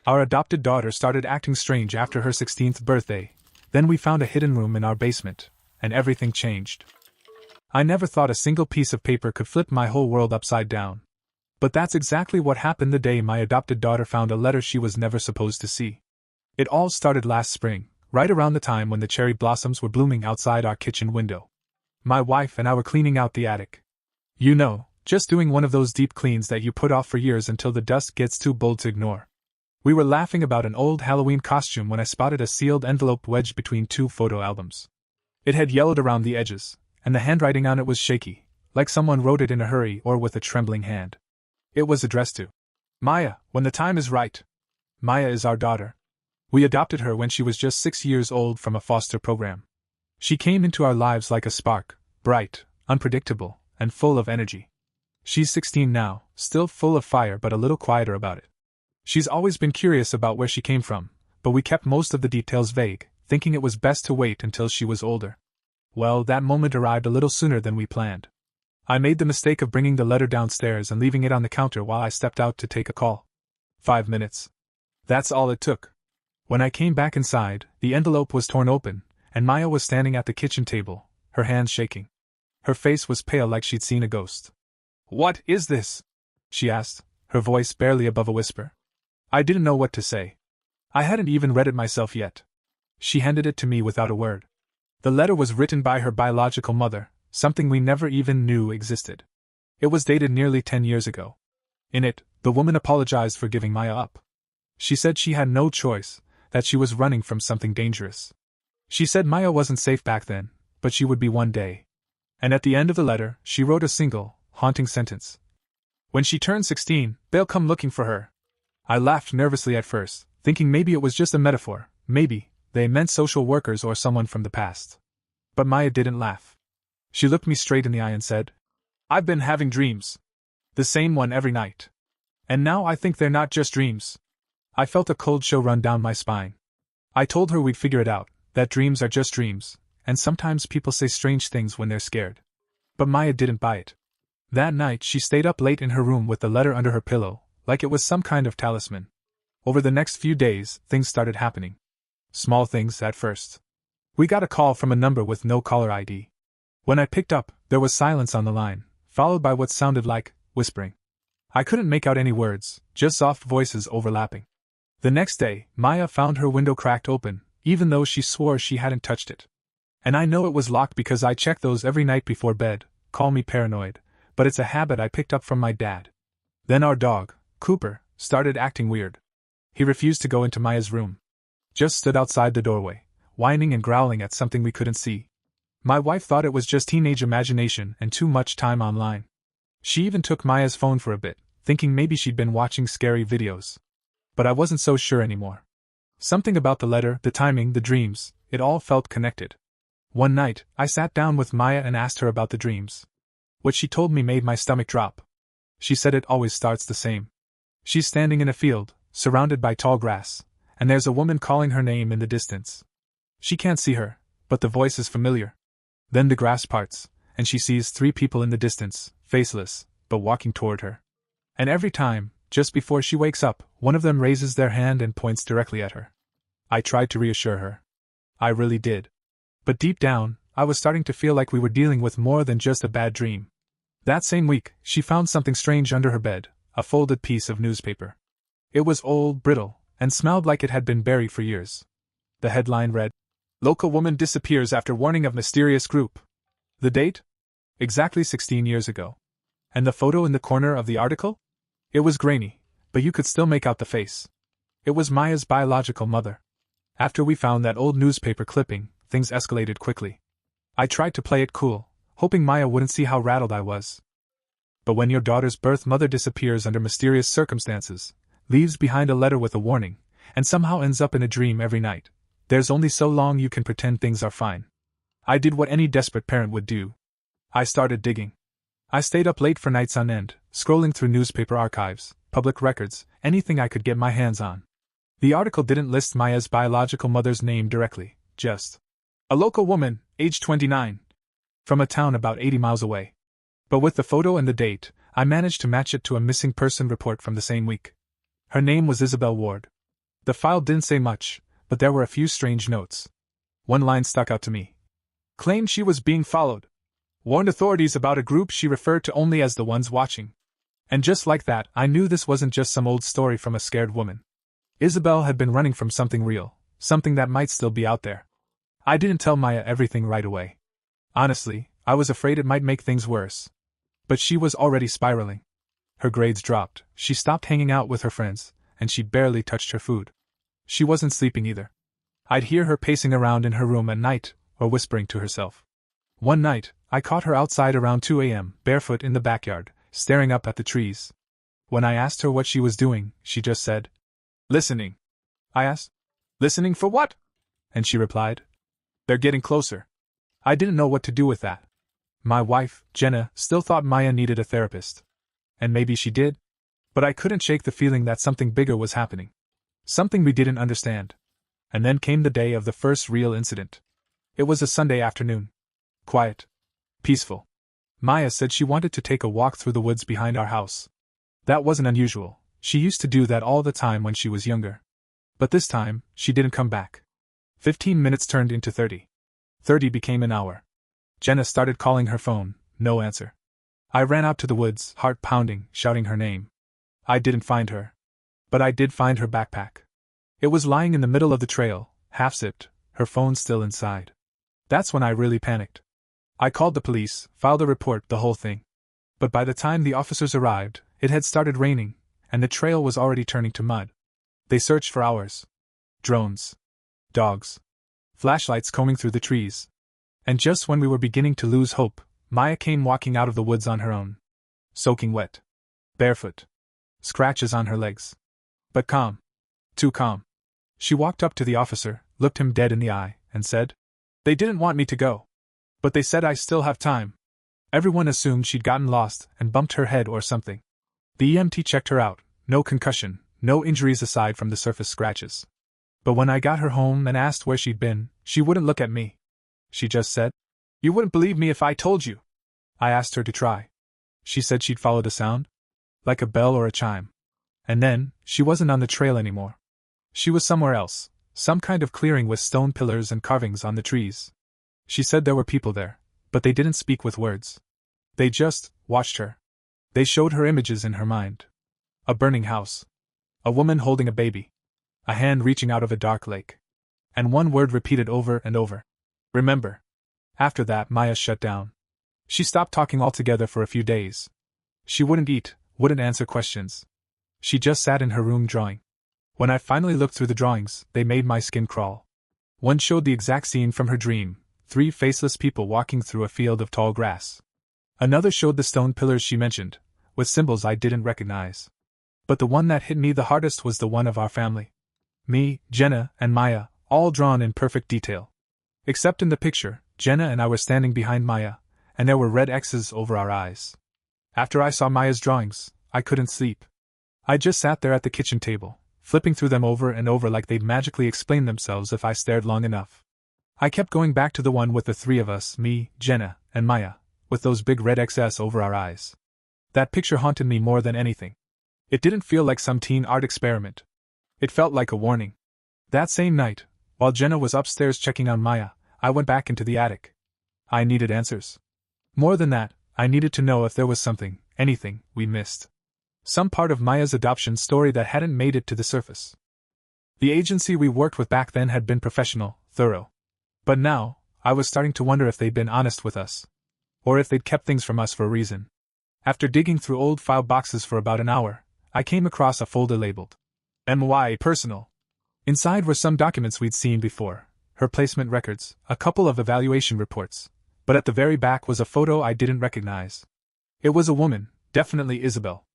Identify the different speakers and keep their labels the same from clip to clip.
Speaker 1: Our adopted daughter started acting strange after her 16th birthday. Then we found a hidden room in our basement, and everything changed. I never thought a single piece of paper could flip my whole world upside down. But that's exactly what happened the day my adopted daughter found a letter she was never supposed to see. It all started last spring, right around the time when the cherry blossoms were blooming outside our kitchen window. My wife and I were cleaning out the attic. You know, just doing one of those deep cleans that you put off for years until the dust gets too bold to ignore. We were laughing about an old Halloween costume when I spotted a sealed envelope wedged between two photo albums. It had yellowed around the edges, and the handwriting on it was shaky, like someone wrote it in a hurry or with a trembling hand. It was addressed to Maya, when the time is right. Maya is our daughter. We adopted her when she was just 6 years old from a foster program. She came into our lives like a spark, bright, unpredictable, and full of energy. She's 16 now, still full of fire but a little quieter about it. She's always been curious about where she came from, but we kept most of the details vague, thinking it was best to wait until she was older. Well, that moment arrived a little sooner than we planned. I made the mistake of bringing the letter downstairs and leaving it on the counter while I stepped out to take a call. 5 minutes. That's all it took. When I came back inside, the envelope was torn open, and Maya was standing at the kitchen table, her hands shaking. Her face was pale like she'd seen a ghost. "What is this?" she asked, her voice barely above a whisper. I didn't know what to say. I hadn't even read it myself yet. She handed it to me without a word. The letter was written by her biological mother, something we never even knew existed. It was dated nearly 10 years ago. In it, the woman apologized for giving Maya up. She said she had no choice, that she was running from something dangerous. She said Maya wasn't safe back then, but she would be one day. And at the end of the letter, she wrote a single, haunting sentence. When she turns 16, they'll come looking for her. I laughed nervously at first, thinking maybe it was just a metaphor, maybe they meant social workers or someone from the past. But Maya didn't laugh. She looked me straight in the eye and said, "I've been having dreams. The same one every night. And now I think they're not just dreams." I felt a cold chill run down my spine. I told her we'd figure it out, that dreams are just dreams, and sometimes people say strange things when they're scared. But Maya didn't buy it. That night she stayed up late in her room with the letter under her pillow, like it was some kind of talisman. Over the next few days, things started happening. Small things at first. We got a call from a number with no caller ID. When I picked up, there was silence on the line, followed by what sounded like whispering. I couldn't make out any words, just soft voices overlapping. The next day, Maya found her window cracked open, even though she swore she hadn't touched it. And I know it was locked because I check those every night before bed. Call me paranoid, but it's a habit I picked up from my dad. Then our dog, Cooper, started acting weird. He refused to go into Maya's room. Just stood outside the doorway, whining and growling at something we couldn't see. My wife thought it was just teenage imagination and too much time online. She even took Maya's phone for a bit, thinking maybe she'd been watching scary videos. But I wasn't so sure anymore. Something about the letter, the timing, the dreams, it all felt connected. One night, I sat down with Maya and asked her about the dreams. What she told me made my stomach drop. She said it always starts the same. She's standing in a field, surrounded by tall grass, and there's a woman calling her name in the distance. She can't see her, but the voice is familiar. Then the grass parts, and she sees 3 people in the distance, faceless, but walking toward her. And every time, just before she wakes up, one of them raises their hand and points directly at her. I tried to reassure her. I really did. But deep down, I was starting to feel like we were dealing with more than just a bad dream. That same week, she found something strange under her bed, a folded piece of newspaper. It was old, brittle, and smelled like it had been buried for years. The headline read, "Local woman disappears after warning of mysterious group." The date? Exactly 16 years ago. And the photo in the corner of the article? It was grainy, but you could still make out the face. It was Maya's biological mother. After we found that old newspaper clipping, things escalated quickly. I tried to play it cool, hoping Maya wouldn't see how rattled I was. But when your daughter's birth mother disappears under mysterious circumstances, leaves behind a letter with a warning, and somehow ends up in a dream every night, there's only so long you can pretend things are fine. I did what any desperate parent would do. I started digging. I stayed up late for nights on end, scrolling through newspaper archives, public records, anything I could get my hands on. The article didn't list Maya's biological mother's name directly, just a local woman, age 29, from a town about 80 miles away. But with the photo and the date, I managed to match it to a missing person report from the same week. Her name was Isabel Ward. The file didn't say much, but there were a few strange notes. One line stuck out to me. Claimed she was being followed. Warned authorities about a group she referred to only as the ones watching. And just like that, I knew this wasn't just some old story from a scared woman. Isabel had been running from something real, something that might still be out there. I didn't tell Maya everything right away. Honestly, I was afraid it might make things worse. But she was already spiraling. Her grades dropped, she stopped hanging out with her friends, and she barely touched her food. She wasn't sleeping either. I'd hear her pacing around in her room at night, or whispering to herself. One night, I caught her outside around 2 a.m., barefoot in the backyard, staring up at the trees. When I asked her what she was doing, she just said, "Listening." I asked, "Listening for what?" And she replied, "They're getting closer." I didn't know what to do with that. My wife, Jenna, still thought Maya needed a therapist. And maybe she did. But I couldn't shake the feeling that something bigger was happening. Something we didn't understand. And then came the day of the first real incident. It was a Sunday afternoon. Quiet. Peaceful. Maya said she wanted to take a walk through the woods behind our house. That wasn't unusual. She used to do that all the time when she was younger. But this time, she didn't come back. 15 minutes turned into 30. 30 became an hour. Jenna started calling her phone, no answer. I ran out to the woods, heart pounding, shouting her name. I didn't find her. But I did find her backpack. It was lying in the middle of the trail, half-zipped, her phone still inside. That's when I really panicked. I called the police, filed a report, the whole thing. But by the time the officers arrived, it had started raining, and the trail was already turning to mud. They searched for hours. Drones. Dogs. Flashlights combing through the trees. And just when we were beginning to lose hope, Maya came walking out of the woods on her own. Soaking wet. Barefoot. Scratches on her legs. But calm. Too calm. She walked up to the officer, looked him dead in the eye, and said, "They didn't want me to go. But they said I still have time." Everyone assumed she'd gotten lost and bumped her head or something. The EMT checked her out, no concussion, no injuries aside from the surface scratches. But when I got her home and asked where she'd been, she wouldn't look at me. She just said, "You wouldn't believe me if I told you." I asked her to try. She said she'd followed a sound, like a bell or a chime. And then, she wasn't on the trail anymore. She was somewhere else, some kind of clearing with stone pillars and carvings on the trees. She said there were people there, but they didn't speak with words. They just watched her. They showed her images in her mind. A burning house. A woman holding a baby. A hand reaching out of a dark lake. And one word repeated over and over. "Remember." After that, Maya shut down. She stopped talking altogether for a few days. She wouldn't eat, wouldn't answer questions. She just sat in her room drawing. When I finally looked through the drawings, they made my skin crawl. One showed the exact scene from her dream, 3 faceless people walking through a field of tall grass. Another showed the stone pillars she mentioned, with symbols I didn't recognize. But the one that hit me the hardest was the one of our family. Me, Jenna, and Maya, all drawn in perfect detail. Except in the picture, Jenna and I were standing behind Maya, and there were red X's over our eyes. After I saw Maya's drawings, I couldn't sleep. I just sat there at the kitchen table, flipping through them over and over like they'd magically explain themselves if I stared long enough. I kept going back to the one with the 3 of us, me, Jenna, and Maya, with those big red X's over our eyes. That picture haunted me more than anything. It didn't feel like some teen art experiment. It felt like a warning. That same night, while Jenna was upstairs checking on Maya, I went back into the attic. I needed answers. More than that, I needed to know if there was something, anything, we missed. Some part of Maya's adoption story that hadn't made it to the surface. The agency we worked with back then had been professional, thorough. But now, I was starting to wonder if they'd been honest with us. Or if they'd kept things from us for a reason. After digging through old file boxes for about an hour, I came across a folder labeled MY Personal. Inside were some documents we'd seen before, her placement records, a couple of evaluation reports, but at the very back was a photo I didn't recognize. It was a woman, definitely Isabel.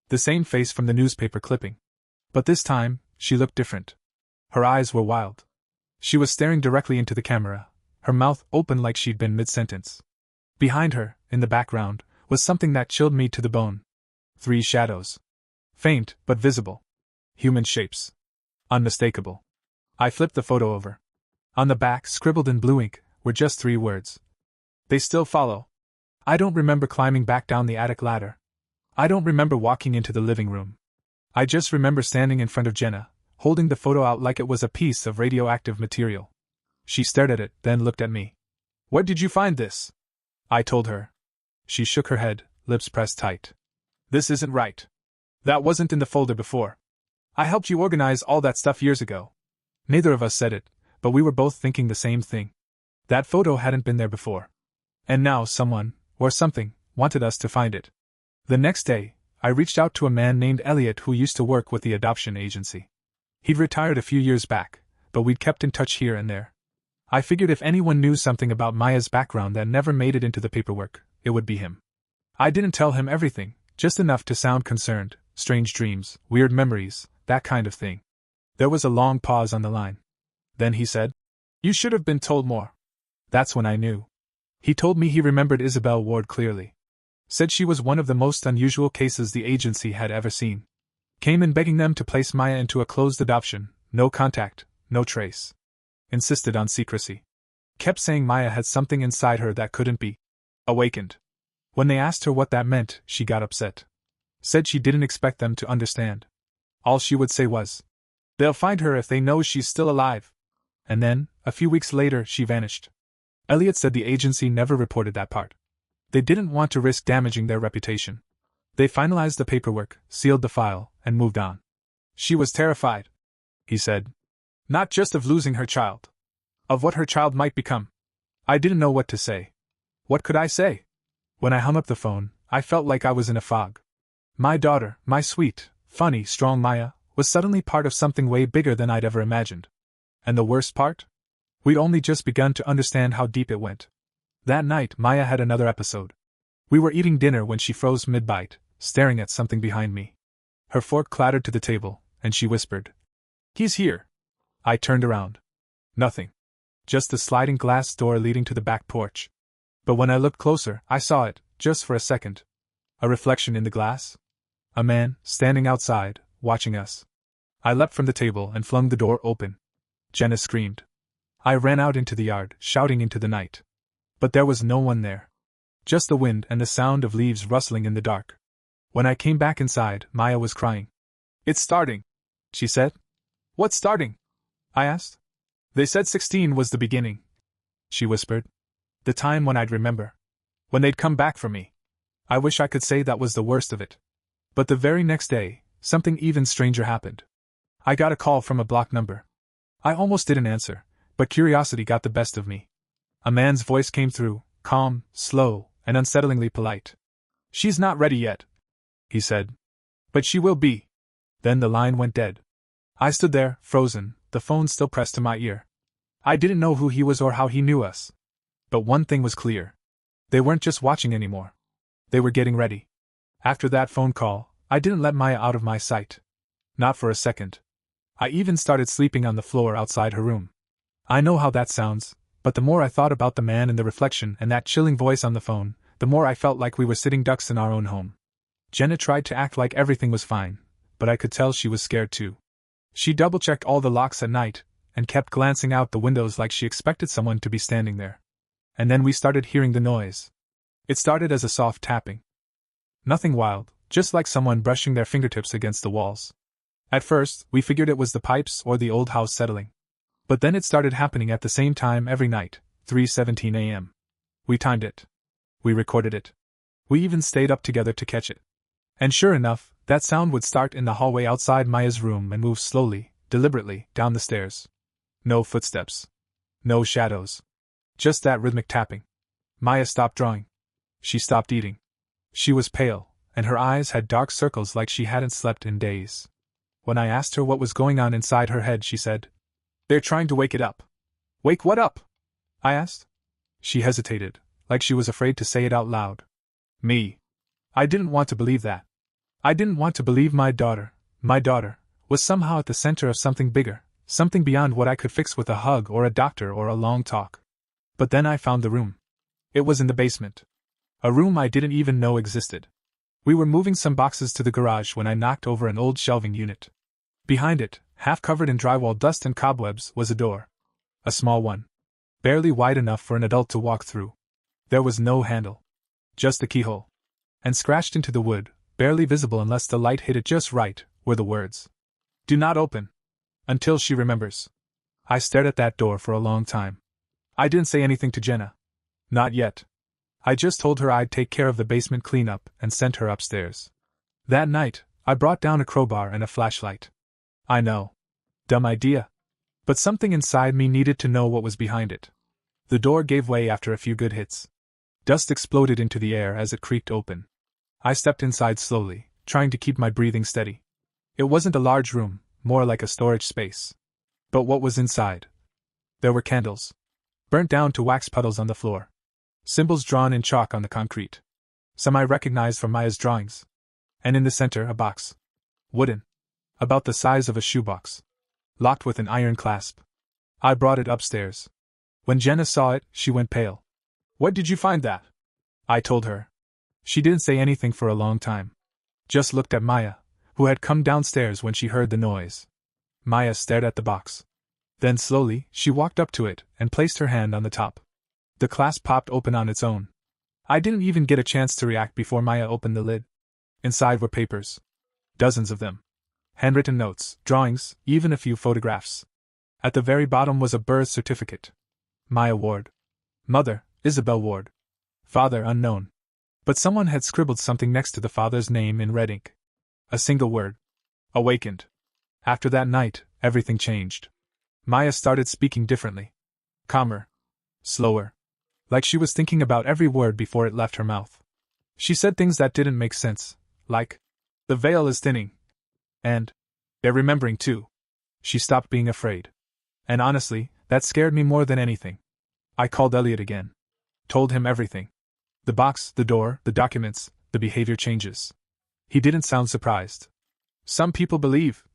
Speaker 1: The same face from the newspaper clipping. But this time, she looked different. Her eyes were wild. She was staring directly into the camera, her mouth open like she'd been mid-sentence. Behind her, in the background, was something that chilled me to the bone. 3 shadows. Faint, but visible. Human shapes. Unmistakable. I flipped the photo over. On the back, scribbled in blue ink, were just 3 words. They still follow. I don't remember climbing back down the attic ladder. I don't remember walking into the living room. I just remember standing in front of Jenna, holding the photo out like it was a piece of radioactive material. She stared at it, then looked at me. "Where did you find this?" I told her. She shook her head, lips pressed tight. "This isn't right. That wasn't in the folder before. I helped you organize all that stuff years ago." Neither of us said it, but we were both thinking the same thing. That photo hadn't been there before. And now someone, or something, wanted us to find it. The next day, I reached out to a man named Elliot who used to work with the adoption agency. He'd retired a few years back, but we'd kept in touch here and there. I figured if anyone knew something about Maya's background that never made it into the paperwork, it would be him. I didn't tell him everything, just enough to sound concerned, strange dreams, weird memories, that kind of thing. There was a long pause on the line. Then he said, "You should have been told more." That's when I knew. He told me he remembered Isabel Ward clearly. Said she was one of the most unusual cases the agency had ever seen. Came in begging them to place Maya into a closed adoption, no contact, no trace. Insisted on secrecy. Kept saying Maya had something inside her that couldn't be awakened. When they asked her what that meant, she got upset. Said she didn't expect them to understand. All she would say was, "They'll find her if they know she's still alive." And then, a few weeks later, she vanished. Elliot said the agency never reported that part. They didn't want to risk damaging their reputation. They finalized the paperwork, sealed the file, and moved on. "She was terrified," he said. "Not just of losing her child. Of what her child might become." I didn't know what to say. What could I say? When I hung up the phone, I felt like I was in a fog. My daughter, my sweet, funny, strong Maya, was suddenly part of something way bigger than I'd ever imagined. And the worst part? We'd only just begun to understand how deep it went. That night, Maya had another episode. We were eating dinner when she froze mid-bite, staring at something behind me. Her fork clattered to the table, and she whispered, "He's here." I turned around. Nothing. Just the sliding glass door leading to the back porch. But when I looked closer, I saw it, just for a second. A reflection in the glass? A man, standing outside, watching us. I leapt from the table and flung the door open. Jenna screamed. I ran out into the yard, shouting into the night. But there was no one there. Just the wind and the sound of leaves rustling in the dark. When I came back inside, Maya was crying. "It's starting," she said. "What's starting?" I asked. "They said 16 was the beginning," she whispered. "The time when I'd remember. When they'd come back for me." I wish I could say that was the worst of it. But the very next day, something even stranger happened. I got a call from a blocked number. I almost didn't answer, but curiosity got the best of me. A man's voice came through, calm, slow, and unsettlingly polite. "She's not ready yet," he said. "But she will be." Then the line went dead. I stood there, frozen, the phone still pressed to my ear. I didn't know who he was or how he knew us. But one thing was clear. They weren't just watching anymore. They were getting ready. After that phone call, I didn't let Maya out of my sight. Not for a second. I even started sleeping on the floor outside her room. I know how that sounds, but the more I thought about the man in the reflection and that chilling voice on the phone, the more I felt like we were sitting ducks in our own home. Jenna tried to act like everything was fine, but I could tell she was scared too. She double-checked all the locks at night, and kept glancing out the windows like she expected someone to be standing there. And then we started hearing the noise. It started as a soft tapping. Nothing wild, just like someone brushing their fingertips against the walls. At first, we figured it was the pipes or the old house settling. But then it started happening at the same time every night, 3:17 a.m. We timed it. We recorded it. We even stayed up together to catch it. And sure enough, that sound would start in the hallway outside Maya's room and move slowly, deliberately, down the stairs. No footsteps. No shadows. Just that rhythmic tapping. Maya stopped drawing. She stopped eating. She was pale, and her eyes had dark circles like she hadn't slept in days. When I asked her what was going on inside her head, she said, "They're trying to wake it up." "Wake what up?" I asked. She hesitated, like she was afraid to say it out loud. Me. I didn't want to believe that. I didn't want to believe my daughter, was somehow at the center of something bigger, something beyond what I could fix with a hug or a doctor or a long talk. But then I found the room. It was in the basement. A room I didn't even know existed. We were moving some boxes to the garage when I knocked over an old shelving unit. Behind it, half covered in drywall dust and cobwebs, was a door. A small one. Barely wide enough for an adult to walk through. There was no handle. Just the keyhole. And scratched into the wood, barely visible unless the light hit it just right, were the words, "Do not open." Until she remembers. I stared at that door for a long time. I didn't say anything to Jenna. Not yet. I just told her I'd take care of the basement cleanup and sent her upstairs. That night, I brought down a crowbar and a flashlight. I know. Dumb idea. But something inside me needed to know what was behind it. The door gave way after a few good hits. Dust exploded into the air as it creaked open. I stepped inside slowly, trying to keep my breathing steady. It wasn't a large room, more like a storage space. But what was inside? There were candles. Burnt down to wax puddles on the floor. Symbols drawn in chalk on the concrete. Some I recognized from Maya's drawings. And in the center, a box. Wooden. About the size of a shoebox. Locked with an iron clasp. I brought it upstairs. When Jenna saw it, she went pale. "What did you find that?" I told her. She didn't say anything for a long time. Just looked at Maya, who had come downstairs when she heard the noise. Maya stared at the box. Then slowly, she walked up to it and placed her hand on the top. The clasp popped open on its own. I didn't even get a chance to react before Maya opened the lid. Inside were papers. Dozens of them. Handwritten notes, drawings, even a few photographs. At the very bottom was a birth certificate. Maya Ward. Mother, Isabel Ward. Father unknown. But someone had scribbled something next to the father's name in red ink. A single word. Awakened. After that night, everything changed. Maya started speaking differently. Calmer. Slower. Like she was thinking about every word before it left her mouth. She said things that didn't make sense, like, "The veil is thinning." And, "They're remembering too." She stopped being afraid. And honestly, that scared me more than anything. I called Elliot again. Told him everything. The box, the door, the documents, the behavior changes. He didn't sound surprised. "Some people believe,"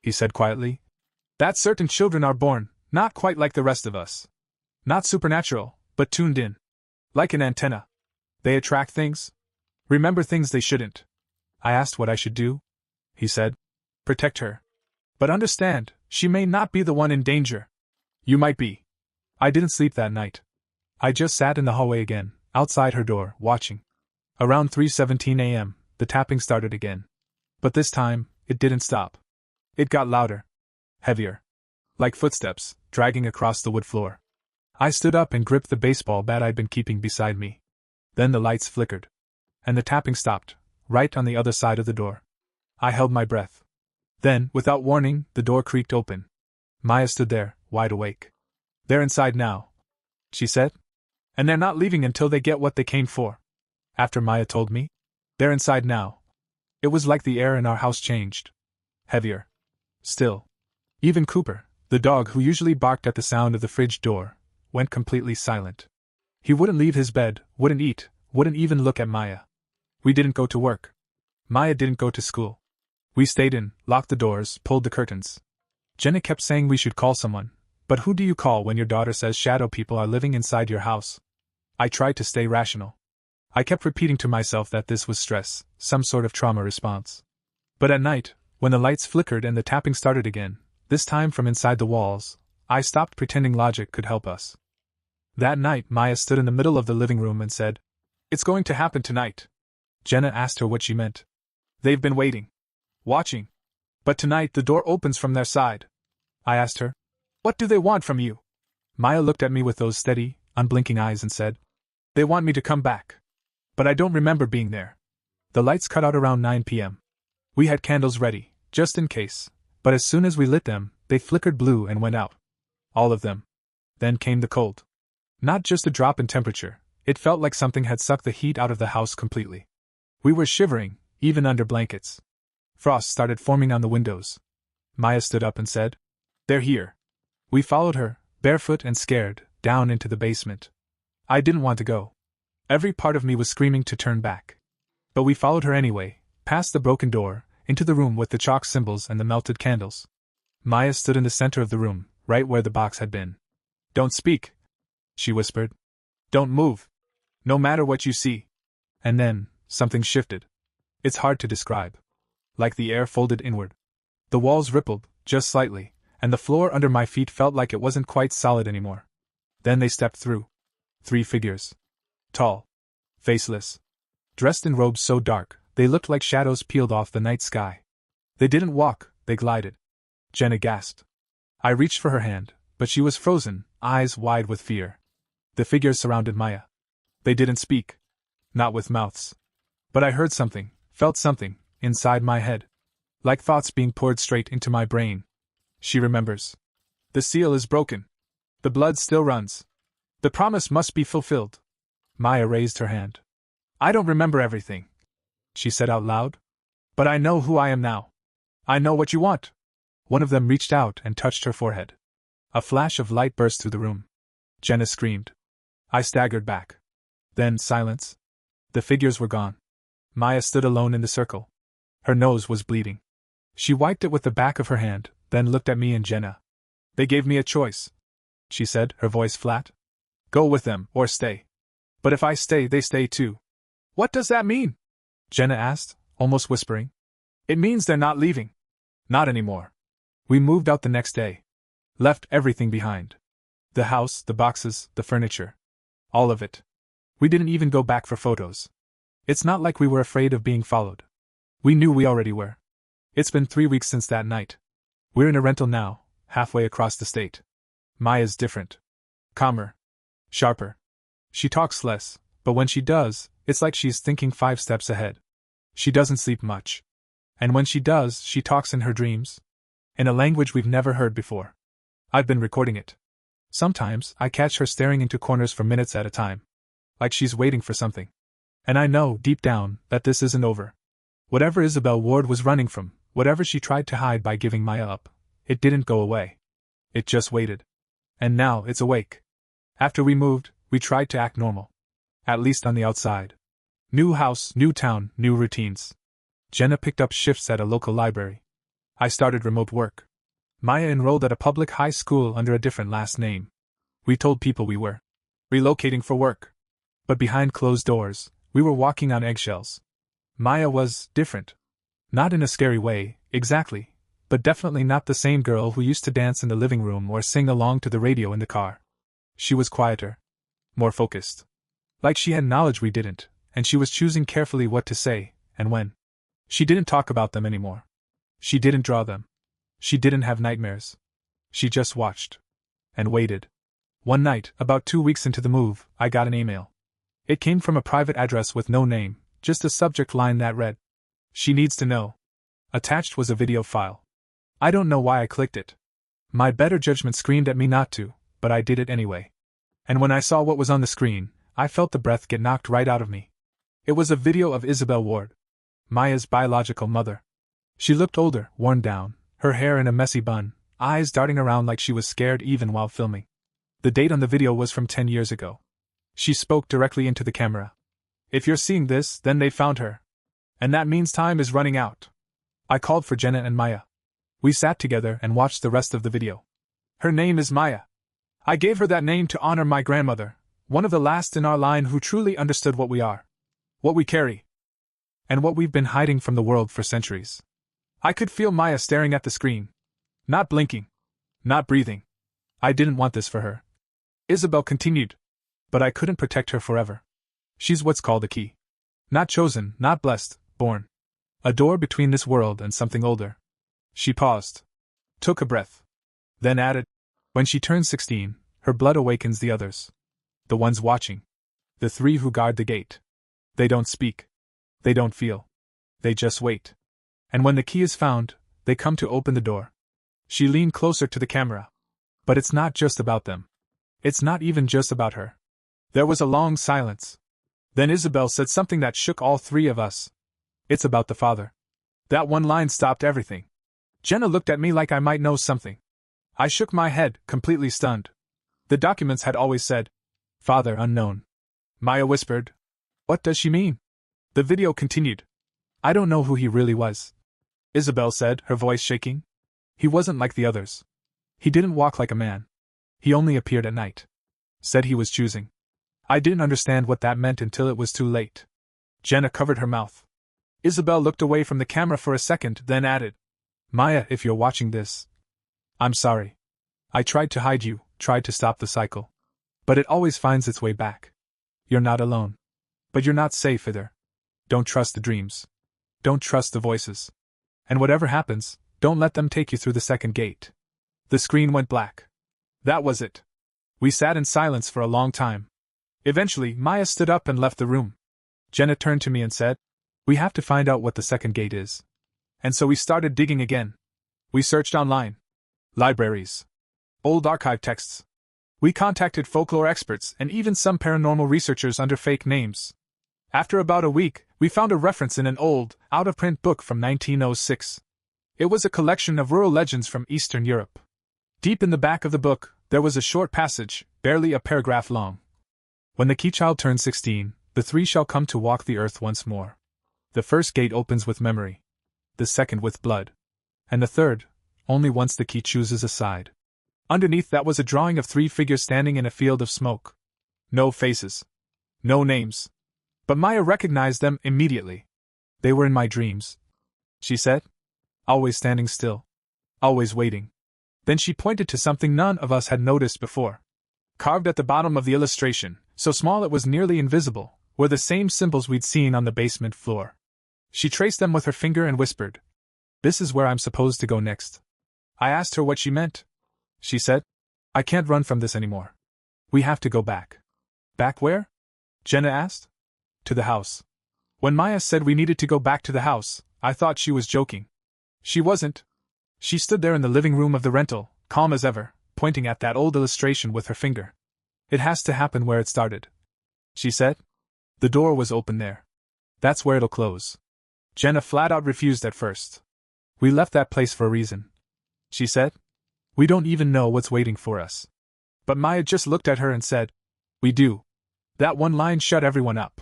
Speaker 1: he said quietly, "that certain children are born, not quite like the rest of us. Not supernatural, but tuned in. Like an antenna. They attract things. Remember things they shouldn't." I asked what I should do. He said, "Protect her. But understand, she may not be the one in danger. You might be." I didn't sleep that night. I just sat in the hallway again, outside her door, watching. Around 3:17 a.m., the tapping started again. But this time, it didn't stop. It got louder. Heavier. Like footsteps, dragging across the wood floor. I stood up and gripped the baseball bat I'd been keeping beside me. Then the lights flickered. And the tapping stopped, right on the other side of the door. I held my breath. Then, without warning, the door creaked open. Maya stood there, wide awake. "They're inside now," she said. "And they're not leaving until they get what they came for." After Maya told me, "They're inside now." It was like the air in our house changed. Heavier. Still. Even Cooper, the dog who usually barked at the sound of the fridge door, went completely silent. He wouldn't leave his bed, wouldn't eat, wouldn't even look at Maya. We didn't go to work. Maya didn't go to school. We stayed in, locked the doors, pulled the curtains. Jenna kept saying we should call someone, but who do you call when your daughter says shadow people are living inside your house? I tried to stay rational. I kept repeating to myself that this was stress, some sort of trauma response. But at night, when the lights flickered and the tapping started again, this time from inside the walls, I stopped pretending logic could help us. That night, Maya stood in the middle of the living room and said, "It's going to happen tonight." Jenna asked her what she meant. "They've been waiting. Watching. But tonight the door opens from their side." I asked her, "What do they want from you?" Maya looked at me with those steady, unblinking eyes and said, "They want me to come back. But I don't remember being there." The lights cut out around 9 p.m. We had candles ready, just in case, but as soon as we lit them, they flickered blue and went out. All of them. Then came the cold. Not just a drop in temperature, it felt like something had sucked the heat out of the house completely. We were shivering, even under blankets. Frost started forming on the windows. Maya stood up and said, "They're here." We followed her, barefoot and scared, down into the basement. I didn't want to go. Every part of me was screaming to turn back. But we followed her anyway, past the broken door, into the room with the chalk symbols and the melted candles. Maya stood in the center of the room, right where the box had been. "Don't speak," she whispered. "Don't move. No matter what you see." And then, something shifted. It's hard to describe. Like the air folded inward. The walls rippled, just slightly, and the floor under my feet felt like it wasn't quite solid anymore. Then they stepped through. 3 figures. Tall. Faceless. Dressed in robes so dark, they looked like shadows peeled off the night sky. They didn't walk, they glided. Jenna gasped. I reached for her hand, but she was frozen, eyes wide with fear. The figures surrounded Maya. They didn't speak. Not with mouths. But I heard something, felt something, inside my head. Like thoughts being poured straight into my brain. She remembers. The seal is broken. The blood still runs. The promise must be fulfilled. Maya raised her hand. I don't remember everything, she said out loud. But I know who I am now. I know what you want. One of them reached out and touched her forehead. A flash of light burst through the room. Jenna screamed. I staggered back. Then silence. The figures were gone. Maya stood alone in the circle. Her nose was bleeding. She wiped it with the back of her hand, then looked at me and Jenna. They gave me a choice, she said, her voice flat. Go with them, or stay. But if I stay, they stay too. What does that mean? Jenna asked, almost whispering. It means they're not leaving. Not anymore. We moved out the next day. Left everything behind. The house, the boxes, the furniture. All of it. We didn't even go back for photos. It's not like we were afraid of being followed. We knew we already were. It's been 3 weeks since that night. We're in a rental now, halfway across the state. Maya's different. Calmer. Sharper. She talks less, but when she does, it's like she's thinking 5 steps ahead. She doesn't sleep much. And when she does, she talks in her dreams. In a language we've never heard before. I've been recording it. Sometimes, I catch her staring into corners for minutes at a time. Like she's waiting for something. And I know, deep down, that this isn't over. Whatever Isabel Ward was running from, whatever she tried to hide by giving Maya up, it didn't go away. It just waited. And now, it's awake. After we moved, we tried to act normal. At least on the outside. New house, new town, new routines. Jenna picked up shifts at a local library. I started remote work. Maya enrolled at a public high school under a different last name. We told people we were relocating for work. But behind closed doors, we were walking on eggshells. Maya was different. Not in a scary way, exactly, but definitely not the same girl who used to dance in the living room or sing along to the radio in the car. She was quieter. More focused. Like she had knowledge we didn't, and she was choosing carefully what to say, and when. She didn't talk about them anymore. She didn't draw them. She didn't have nightmares. She just watched. And waited. One night, about 2 weeks into the move, I got an email. It came from a private address with no name, just a subject line that read, "She needs to know." Attached was a video file. I don't know why I clicked it. My better judgment screamed at me not to, but I did it anyway. And when I saw what was on the screen, I felt the breath get knocked right out of me. It was a video of Isabel Ward, Maya's biological mother. She looked older, worn down, her hair in a messy bun, eyes darting around like she was scared even while filming. The date on the video was from 10 years ago. She spoke directly into the camera. If you're seeing this, then they found her. And that means time is running out. I called for Jenna and Maya. We sat together and watched the rest of the video. Her name is Maya. I gave her that name to honor my grandmother, one of the last in our line who truly understood what we are, what we carry, and what we've been hiding from the world for centuries. I could feel Maya staring at the screen. Not blinking. Not breathing. I didn't want this for her. Isabel continued. But I couldn't protect her forever. She's what's called a key. Not chosen, not blessed, born. A door between this world and something older. She paused. Took a breath. Then added, when she turns 16, her blood awakens the others. The ones watching. The 3 who guard the gate. They don't speak. They don't feel. They just wait. And when the key is found, they come to open the door. She leaned closer to the camera. But it's not just about them. It's not even just about her. There was a long silence. Then Isabel said something that shook all 3 of us. It's about the father. That one line stopped everything. Jenna looked at me like I might know something. I shook my head, completely stunned. The documents had always said, "Father unknown." Maya whispered, "What does she mean?" The video continued. "I don't know who he really was," Isabel said, her voice shaking. "He wasn't like the others. He didn't walk like a man. He only appeared at night. Said he was choosing. I didn't understand what that meant until it was too late." Jenna covered her mouth. Isabel looked away from the camera for a second, then added, "Maya, if you're watching this, I'm sorry. I tried to hide you, tried to stop the cycle. But it always finds its way back. You're not alone. But you're not safe either. Don't trust the dreams. Don't trust the voices. And whatever happens, don't let them take you through the second gate. The screen went black. That was it. We sat in silence for a long time. Eventually, Maya stood up and left the room. Jenna turned to me and said, "We have to find out what the second gate is." And so we started digging again. We searched online. Libraries. Old archive texts. We contacted folklore experts and even some paranormal researchers under fake names. After about a week, we found a reference in an old, out-of-print book from 1906. It was a collection of rural legends from Eastern Europe. Deep in the back of the book, there was a short passage, barely a paragraph long. When the key child turns 16, the three shall come to walk the earth once more. The first gate opens with memory. The second with blood. And the third, only once the key chooses a side. Underneath that was a drawing of three figures standing in a field of smoke. No faces. No names. But Maya recognized them immediately. They were in my dreams, she said. Always standing still. Always waiting. Then she pointed to something none of us had noticed before. Carved at the bottom of the illustration, so small it was nearly invisible, were the same symbols we'd seen on the basement floor. She traced them with her finger and whispered, "This is where I'm supposed to go next." I asked her what she meant. She said, "I can't run from this anymore. We have to go back." "Back where?" Jenna asked. "To the house." When Maya said we needed to go back to the house, I thought she was joking. She wasn't. She stood there in the living room of the rental, calm as ever, pointing at that old illustration with her finger. "It has to happen where it started," she said. "The door was open there. That's where it'll close." Jenna flat out refused at first. "We left that place for a reason," she said. "We don't even know what's waiting for us." But Maya just looked at her and said, "We do." That one line shut everyone up.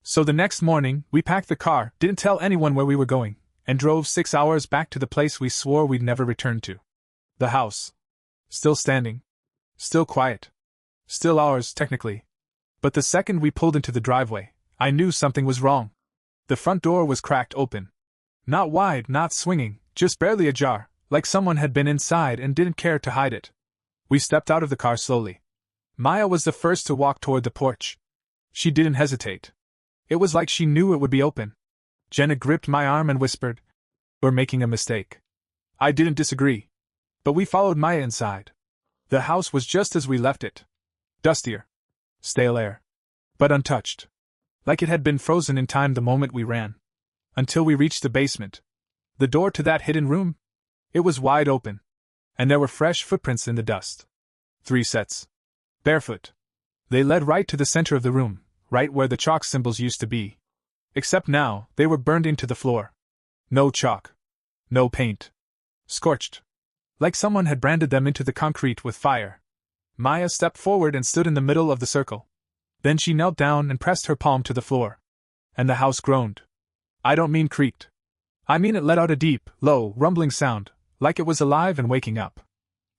Speaker 1: So the next morning, we packed the car, didn't tell anyone where we were going, and drove 6 hours back to the place we swore we'd never return to. The house. Still standing. Still quiet. Still ours, technically. But the second we pulled into the driveway, I knew something was wrong. The front door was cracked open. Not wide, not swinging, just barely ajar, like someone had been inside and didn't care to hide it. We stepped out of the car slowly. Maya was the first to walk toward the porch. She didn't hesitate. It was like she knew it would be open. Jenna gripped my arm and whispered, "We're making a mistake." I didn't disagree. But we followed Maya inside. The house was just as we left it. Dustier. Stale air. But untouched. Like it had been frozen in time the moment we ran. Until we reached the basement. The door to that hidden room? It was wide open. And there were fresh footprints in the dust. 3 sets. Barefoot. They led right to the center of the room, right where the chalk symbols used to be. Except now, they were burned into the floor. No chalk. No paint. Scorched. Like someone had branded them into the concrete with fire. Maya stepped forward and stood in the middle of the circle. Then she knelt down and pressed her palm to the floor. And the house groaned. I don't mean creaked. I mean it let out a deep, low, rumbling sound, like it was alive and waking up.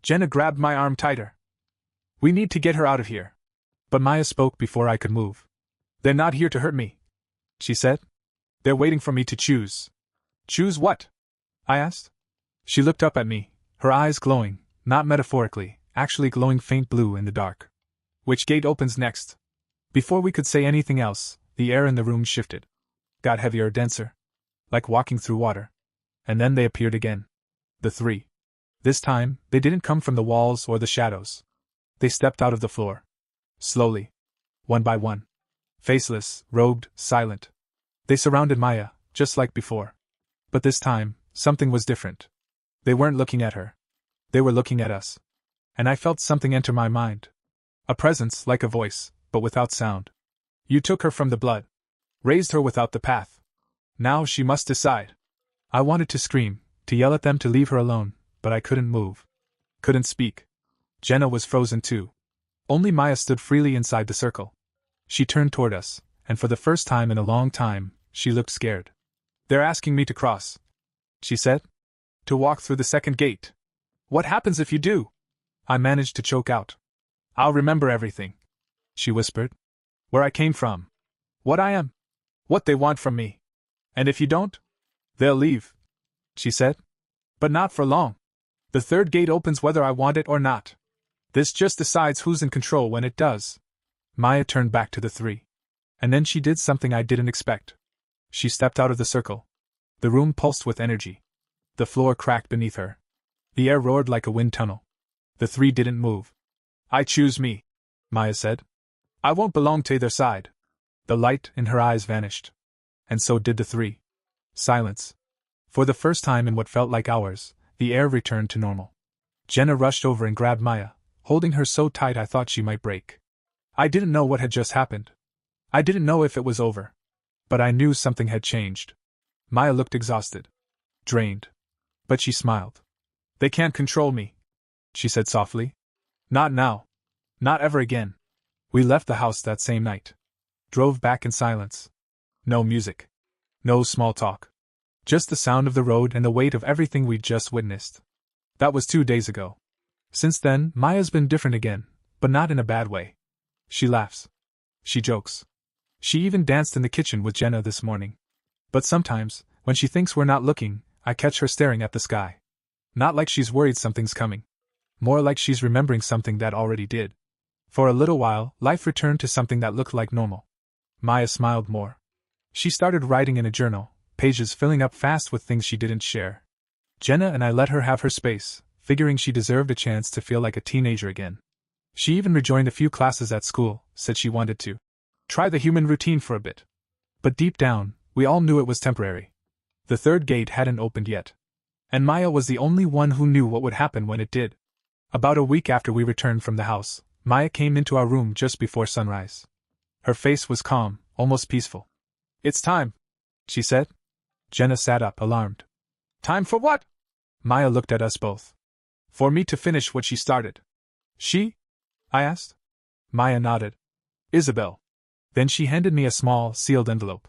Speaker 1: Jenna grabbed my arm tighter. "We need to get her out of here." But Maya spoke before I could move. "They're not here to hurt me," she said. "They're waiting for me to choose." "Choose what?" I asked. She looked up at me, her eyes glowing, not metaphorically, actually glowing faint blue in the dark. "Which gate opens next?" Before we could say anything else, the air in the room shifted. Got heavier, denser. Like walking through water. And then they appeared again. The 3. This time, they didn't come from the walls or the shadows. They stepped out of the floor. Slowly. One by one. Faceless, robed, silent. They surrounded Maya, just like before. But this time, something was different. They weren't looking at her. They were looking at us. And I felt something enter my mind. A presence like a voice, but without sound. "You took her from the blood. Raised her without the path. Now she must decide." I wanted to scream, to yell at them to leave her alone, but I couldn't move. Couldn't speak. Jenna was frozen too. Only Maya stood freely inside the circle. She turned toward us, and for the first time in a long time, she looked scared. "They're asking me to cross," she said. "To walk through the second gate." "What happens if you do?" I managed to choke out. "I'll remember everything," she whispered. "Where I came from. What I am. What they want from me. And if you don't? They'll leave," she said. "But not for long. The third gate opens whether I want it or not. This just decides who's in control when it does." Maya turned back to the 3. And then she did something I didn't expect. She stepped out of the circle. The room pulsed with energy. The floor cracked beneath her. The air roared like a wind tunnel. The three didn't move. I choose me, Maya said. I won't belong to either side. The light in her eyes vanished. And so did the three. Silence. For the first time in what felt like hours, the air returned to normal. Jenna rushed over and grabbed Maya, holding her so tight I thought she might break. I didn't know what had just happened. I didn't know if it was over. But I knew something had changed. Maya looked exhausted. Drained. But she smiled. They can't control me, she said softly. Not now. Not ever again. We left the house that same night. Drove back in silence. No music. No small talk. Just the sound of the road and the weight of everything we'd just witnessed. That was 2 days ago. Since then, Maya's been different again, but not in a bad way. She laughs. She jokes. She even danced in the kitchen with Jenna this morning. But sometimes, when she thinks we're not looking, I catch her staring at the sky. Not like she's worried something's coming. More like she's remembering something that already did. For a little while, life returned to something that looked like normal. Maya smiled more. She started writing in a journal, pages filling up fast with things she didn't share. Jenna and I let her have her space, figuring she deserved a chance to feel like a teenager again. She even rejoined a few classes at school, said she wanted to try the human routine for a bit. But deep down, we all knew it was temporary. The third gate hadn't opened yet. And Maya was the only one who knew what would happen when it did. About a week after we returned from the house, Maya came into our room just before sunrise. Her face was calm, almost peaceful. It's time, she said. Jenna sat up, alarmed. Time for what? Maya looked at us both. For me to finish what she started. She? I asked. Maya nodded. Isabel. Then she handed me a small, sealed envelope.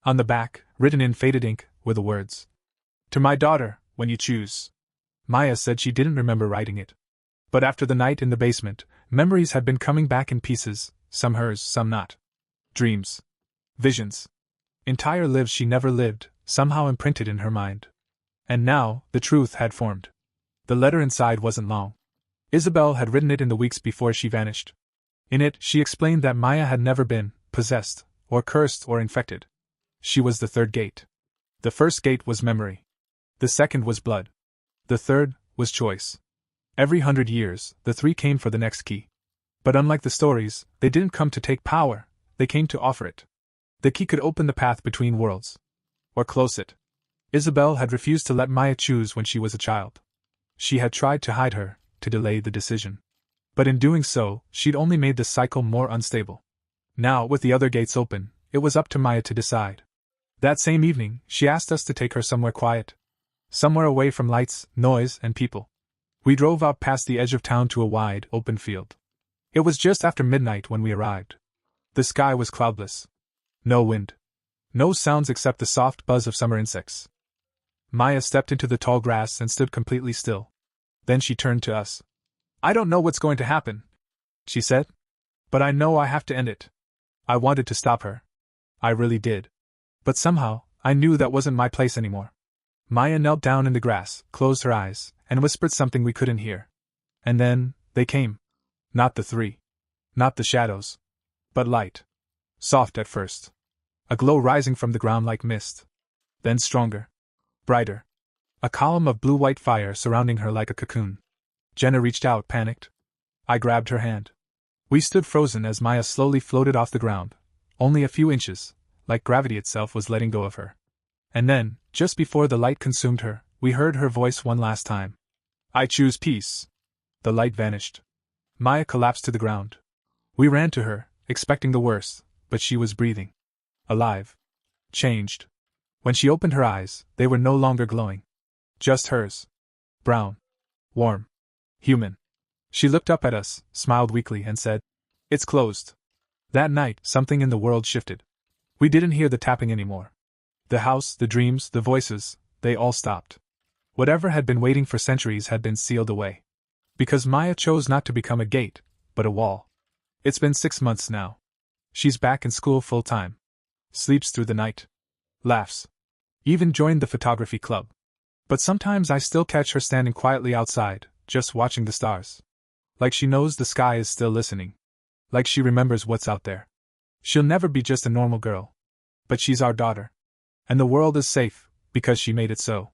Speaker 1: On the back, written in faded ink, were the words. To my daughter, when you choose. Maya said she didn't remember writing it. But after the night in the basement, memories had been coming back in pieces, some hers, some not. Dreams. Visions. Entire lives she never lived, somehow imprinted in her mind. And now, the truth had formed. The letter inside wasn't long. Isabel had written it in the weeks before she vanished. In it, she explained that Maya had never been possessed, or cursed, or infected. She was the third gate. The first gate was memory. The second was blood. The third was choice. Every 100 years, the three came for the next key. But unlike the stories, they didn't come to take power, they came to offer it. The key could open the path between worlds. Or close it. Isabel had refused to let Maya choose when she was a child. She had tried to hide her, to delay the decision. But in doing so, she'd only made the cycle more unstable. Now, with the other gates open, it was up to Maya to decide. That same evening, she asked us to take her somewhere quiet. Somewhere away from lights, noise, and people. We drove out past the edge of town to a wide, open field. It was just after midnight when we arrived. The sky was cloudless. No wind. No sounds except the soft buzz of summer insects. Maya stepped into the tall grass and stood completely still. Then she turned to us. I don't know what's going to happen, she said. But I know I have to end it. I wanted to stop her. I really did. But somehow, I knew that wasn't my place anymore. Maya knelt down in the grass, closed her eyes, and whispered something we couldn't hear. And then, they came. Not the three. Not the shadows. But light. Soft at first. A glow rising from the ground like mist. Then stronger. Brighter. A column of blue-white fire surrounding her like a cocoon. Jenna reached out, panicked. I grabbed her hand. We stood frozen as Maya slowly floated off the ground. Only a few inches, like gravity itself was letting go of her. And then, just before the light consumed her, we heard her voice one last time. I choose peace. The light vanished. Maya collapsed to the ground. We ran to her, expecting the worst, but she was breathing. Alive. Changed. When she opened her eyes, they were no longer glowing. Just hers. Brown. Warm. Human. She looked up at us, smiled weakly, and said, It's closed. That night, something in the world shifted. We didn't hear the tapping anymore. The house, the dreams, the voices, they all stopped. Whatever had been waiting for centuries had been sealed away. Because Maya chose not to become a gate, but a wall. It's been 6 months now. She's back in school full-time. Sleeps through the night. Laughs. Even joined the photography club. But sometimes I still catch her standing quietly outside, just watching the stars. Like she knows the sky is still listening. Like she remembers what's out there. She'll never be just a normal girl. But she's our daughter. And the world is safe, because she made it so.